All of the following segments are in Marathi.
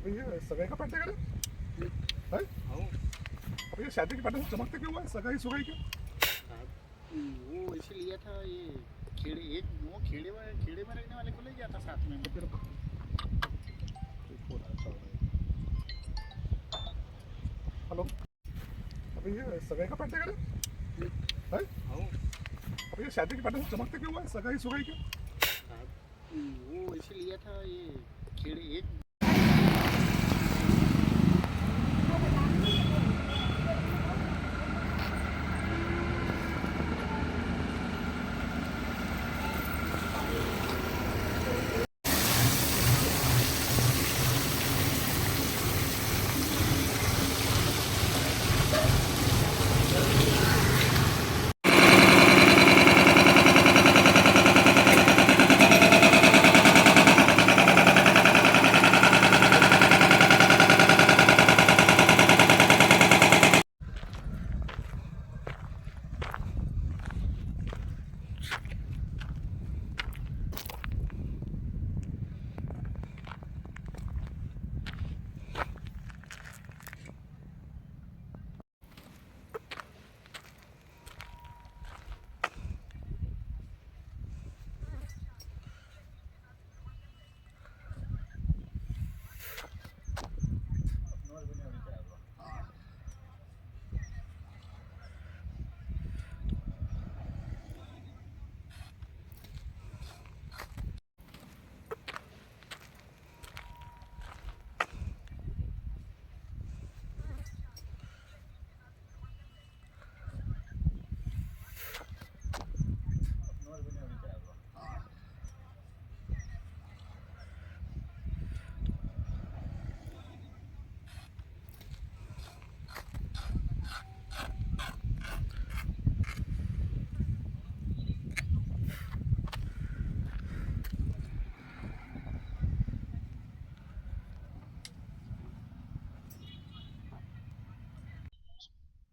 अभी ये सगाई का पट्टे करे है। अभी ये शादी के पट्टे से चमकते क्यों है सगाई सुगाई क्यों। वो इसे लिया था ये खेड़े एक वो खेड़े में रहने वाले को ले गया था साथ में। हेलो अभी ये सगाई का पट्टे करे है। अभी ये शादी के पट्टे से चमकते क्यों है सगाई सुगाई क्यों। वो इसे लिया था ये खेड़े एक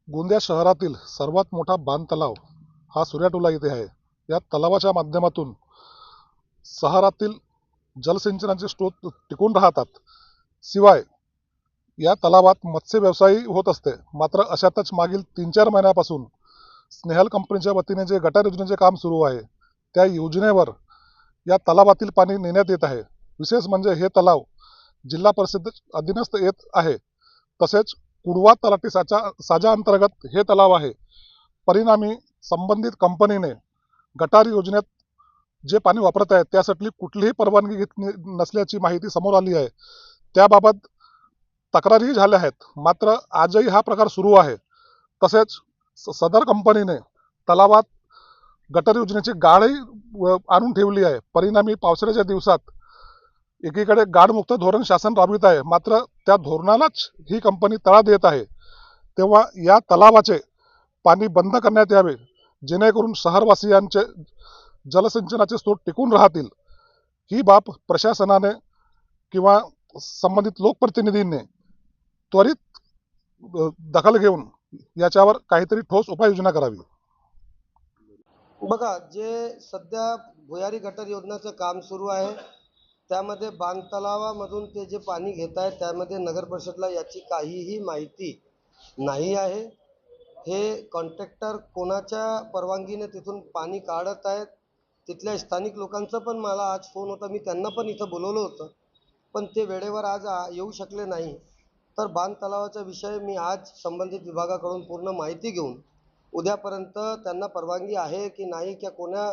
गोंदिया शहरातील सर्वात मोठा बांध तलाव हा सूर्याटोला येथे आहे। या तलावाच्या माध्यमातून शहरातील जलसिंचनाचे स्रोत टिकून राहतात। शिवाय या तलावात मत्स्य व्यवसाय होत असते। मात्र अशातच मागील 3-4 महिन्यापासून स्नेहल कंपनीच्या वतीने जे गटार योजनेचे काम सुरू आहे त्या योजनेवर या तलावातील पाणी नेण्यात येत आहे। विशेष म्हणजे हे तलाव जिल्हा परिषद अधीनस्थ येत आहे। तसेच कुडवा तलाठी साजा अंतर्गत हे तलाव आहे। परिणामी संबंधित कंपनीने गटार योजनेत जे पाणी वापरत आहेत त्यासाठी कुठलीही परवानगी घेतली नसल्याची माहिती समोर आली आहे। त्याबाबत तक्रारी झाल्या आहेत। मात्र आजही हा प्रकार सुरू आहे। तसेच सदर कंपनीने तलावात गटार योजनेची गाळही आणून ठेवली आहे। परिणामी पावसाळ्याच्या दिवसात एकीकडे गाडमुक्त धोरण शासन राबवित आहे, मात्र त्या धोरणालाच ही कंपनी तडा देत आहे। तेव्हा या तलावाचे पाणी बंद करण्यात यावे, जेणेकरून शहरवासियांचे जलसिंचनाचे स्रोत टिकून राहतील। ही बाब प्रशासनाने किंवा संबंधित लोकप्रतिनिधींनी त्वरित दखल घेऊन याच्यावर काहीतरी ठोस उपाययोजना करावी। बघा, जे सध्या भुयारी गटार योजनेचं काम सुरू आहे त्यामध्ये बांध तलावामधून ते जे पाणी घेत आहेत त्यामध्ये नगर परिषदला याची काहीही माहिती नाही आहे। हे कॉन्ट्रॅक्टर कोणाच्या परवानगीने तिथून पाणी काढत आहेत, तिथल्या स्थानिक लोकांचं पण मला आज फोन होता, मी त्यांना पण इथं बोलवलं होतं, पण ते वेळेवर आज येऊ शकले नाही। तर बांध तलावाचा विषय मी आज संबंधित विभागाकडून पूर्ण माहिती घेऊन उद्यापर्यंत त्यांना परवानगी आहे की नाही, की कोण्या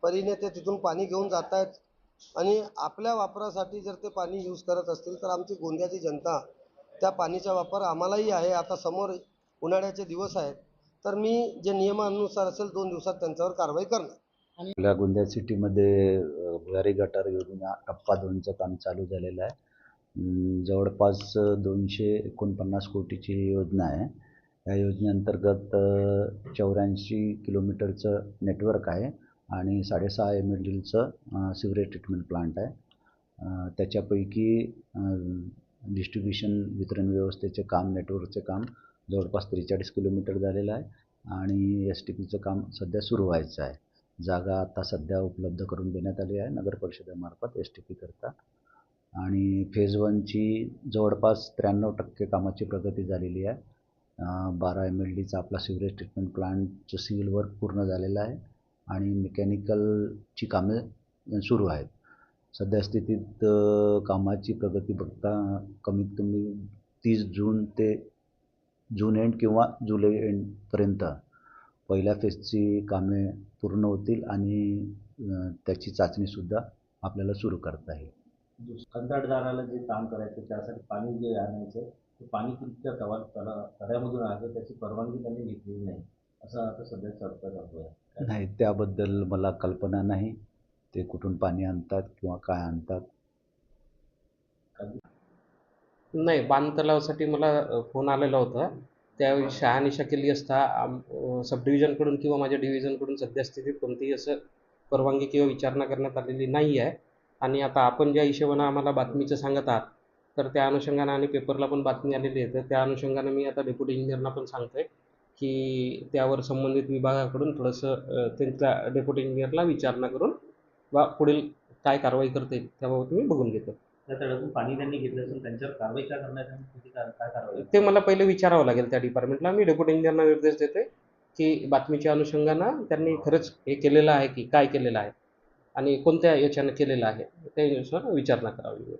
परीने ते तिथून पाणी घेऊन जात आहेत आणि आपल्या वापरासाठी जर ते पाणी यूज करत असतील तर आमची गोंदियाची जनता त्या पाणीचा वापर आम्हालाही आहे। आता समोर उन्हाळ्याचे दिवस आहेत, तर मी जे नियमानुसार असेल 2 दिवसात त्यांच्यावर कारवाई करणार। आपल्या गोंदिया सिटीमध्ये भुयारी गटार योजना टप्पा 2चं काम चालू झालेलं आहे। जवळपास 249 कोटीची ही योजना आहे। या योजनेअंतर्गत 84 किलोमीटरचं नेटवर्क आहे आणि 6.5 MLDचं सिवरेज ट्रीटमेंट प्लांट आहे। त्याच्यापैकी डिस्ट्रीब्युशन वितरण व्यवस्थेचे काम, नेटवर्कचे काम जवळपास 43 किलोमीटर झालेलं आहे आणि STPचं काम सध्या सुरू व्हायचं आहे। जागा आता सध्या उपलब्ध करून देण्यात आली आहे नगर परिषदेमार्फत STP करता। आणि फेज 1ची जवळपास 93% कामाची प्रगती झालेली आहे. 12 MLDचा आपला सिवरेज ट्रीटमेंट प्लांटचं सिव्हिल वर्क पूर्ण झालेलं आहे आणि मेकॅनिकलची कामे सुरू आहेत. सध्या स्थितीत कामाची प्रगती बघता कमीत कमी 30 जून ते जून एंड किंवा जुलै एंडपर्यंत पहिल्या फेजची कामे पूर्ण होतील आणि त्याची चाचणीसुद्धा आपल्याला सुरू करता येईल. कंत्राटदाराला जे काम करायचं त्यासाठी पाणी जे आणायचं ते पाणी तुमच्या तळ्यामधून आणायचं त्याची परवानगी त्यांनी घेतलेली नाही असं आता सध्या चर्चा चालू आहे. नाही, त्याबद्दल मला कल्पना नाही. ते कुठून पाणी आणतात किंवा काय आणतात. नाही, बांधतलावासाठी मला फोन आलेला होता. त्यावेळी शहानिशा केली असता सब डिव्हिजनकडून किंवा माझ्या डिव्हिजनकडून सध्या स्थितीत कोणतीही असं परवानगी किंवा विचारणा करण्यात आलेली नाही आहे. आणि आता आपण ज्या हिशोबानं आम्हाला बातमीचं सांगत आहात तर त्या अनुषंगानं आणि पेपरला पण बातमी आलेली आहे, तर त्या अनुषंगानं मी आता डेप्युटी इंजिनियरना पण सांगतो आहे की त्यावर संबंधित विभागाकडून थोडंसं त्यांच्या डेप्युटी इंजिनियरला विचारणा करून पुढील काय कारवाई करता येईल त्याबाबत मी बघून घेतो. त्या तळ्यातून पाणी त्यांनी घेतलं असेल त्यांच्यावर कारवाई काय करण्यात आणि किती काय कारवाई ते मला पहिले विचारावं लागेल त्या डिपार्टमेंटला. मी डेप्युटी इंजिनियरना निर्देश देते की बातमीच्या अनुषंगानं त्यांनी खरंच हे केलेलं आहे की काय केलेलं आहे आणि कोणत्या याच्यानं केलेलं आहे त्यानुसार विचारणा करावी.